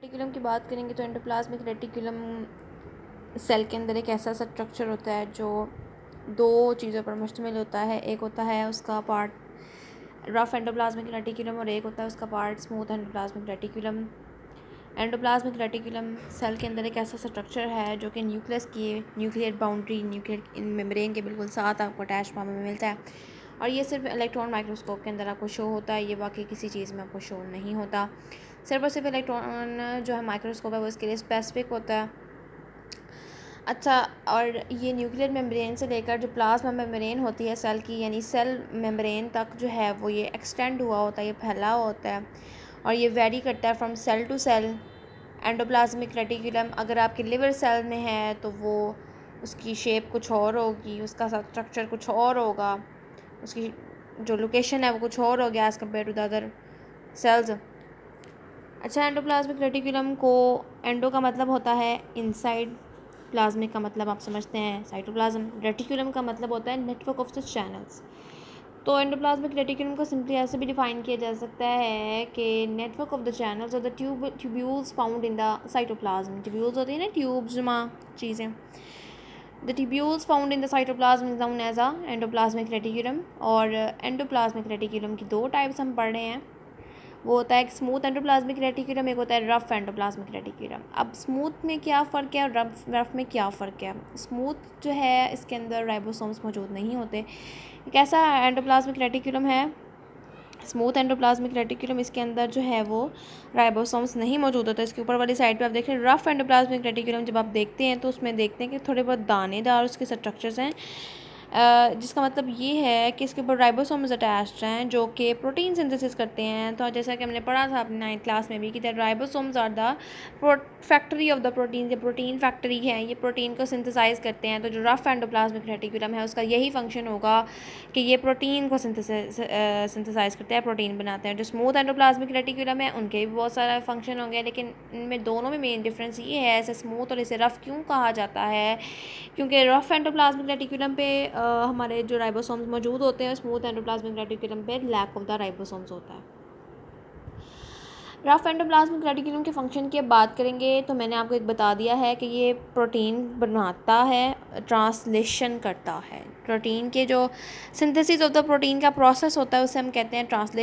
Reticulum की बात करेंगे तो एंडोप्लाज्मिक रेटिकुलम सेल के अंदर एक ऐसा स्ट्रक्चर होता है जो दो चीज़ों पर मुश्तमिल होता है। एक होता है उसका पार्ट रफ एंडोप्लाज्मिक रेटिकुलम और एक होता है उसका part smooth endoplasmic reticulum. Endoplasmic reticulum cell के अंदर एक ऐसा स्ट्रक्चर है जो कि न्यूक्लियस की न्यूक्लियर बाउंड्री न्यूक्लियर मेम्ब्रेन के बिल्कुल साथ आपको अटैच फॉर्म में मिलता है और ये सिर्फ इलेक्ट्रॉन माइक्रोस्कोप के अंदर आपको शो होता है। ये बाकी किसी चीज़ में आपको शो नहीं होता। सिर्फ और सिर्फ इलेक्ट्रॉन जो है माइक्रोस्कोप है वो इसके लिए स्पेसिफिक होता है। अच्छा, और ये न्यूक्लियर मेम्ब्रेन से लेकर जो प्लाज्मा मेम्ब्रेन होती है सेल की, यानी सेल मेम्ब्रेन तक जो है वो ये एक्सटेंड हुआ होता है, ये फैला होता है और ये वेरी करता है from cell to cell. Endoplasmic reticulum अगर आपके लिवर सेल में है तो वो उसकी शेप कुछ और होगी, उसका स्ट्रक्चर कुछ और होगा, उसकी जो लोकेशन है वो कुछ और होगी as compare to the other cells. अच्छा, एंडोप्लाज्मिक रेटिकुलम को एंडो का मतलब होता है इनसाइड, प्लाज्मिक का मतलब आप समझते हैं साइटोप्लाज्म, रेटिकुलम का मतलब होता है नेटवर्क ऑफ द चैनल्स। तो एंडोप्लाज्मिक रेटिकुलम को सिंपली ऐसे भी डिफाइन किया जा सकता है कि नेटवर्क ऑफ द चैनल्स और the tubules found in the cytoplasm. Tubules होती है ना, ट्यूब्स नुमा चीज़ें। The tubules found in the cytoplasm is known as a endoplasmic reticulum. और एंडोप्लाज्मिक रेटिकुलम की दो टाइप्स हम पढ़ रहे हैं। वो होता है एक स्मूथ एंडोप्लाज्मिक रेटिकुलम, एक होता है रफ एंडोप्लाज्मिक रेटिकुलम। अब स्मूथ में क्या फ़र्क है और रफ में क्या फ़र्क है? स्मूथ जो है इसके अंदर राइबोसोम्स मौजूद नहीं होते। एक ऐसा एंडोप्लाज्मिक रेटिकुलम है स्मूथ एंडोप्लाज्मिक रेटिकुलम, इसके अंदर जो है वो राइबोसोम्स नहीं मौजूद होता। इसके ऊपर वाली साइड पे आप देख रहे हैं रफ एंडोप्लाज्मिक रेटिकुलम, जब आप देखते हैं तो उसमें देखते हैं कि थोड़े बहुत दानेदार उसके स्ट्रक्चर्स हैं, जिसका मतलब ये है कि इसके ऊपर राइबोसोम्स अटैच्ड हैं जो कि प्रोटीन सिंथेसिस करते हैं। तो जैसा कि हमने पढ़ा था अपनी 9th क्लास में भी कि the ribosomes are the factory of the protein, ये प्रोटीन फैक्ट्री है, ये प्रोटीन को सिंथेसाइज करते हैं। तो जो रफ एंडोप्लाज्मिक रेटिकुलम है उसका यही फंक्शन होगा कि ये प्रोटीन को सिंथेसाइज करते हैं, प्रोटीन बनाते हैं। जो स्मूथ एंडोप्लाज्मिक रेटिकुलम है उनके भी बहुत सारे फंक्शन होंगे, लेकिन इनमें दोनों में मेन डिफरेंस ये है इसे स्मूथ और इसे रफ़ क्यों कहा जाता है, क्योंकि रफ़ एंडोप्लाज्मिक रेटिकुलम पे हमारे जो राइबोसोम्स मौजूद होते हैं, स्मूथ एंडोप्लाज्मिक रेटिकुलम पे लैक ऑफ द राइबोसोम्स होता है। रफ एंडोप्लाज्मिक रेटिकुलम के फंक्शन की अब बात करेंगे तो मैंने आपको एक बता दिया है कि ये प्रोटीन बनाता है, ट्रांसलेशन करता है। प्रोटीन के जो सिंथेसिस ऑफ द प्रोटीन का प्रोसेस होता है उसे हम कहते हैं ट्रांसलेशन।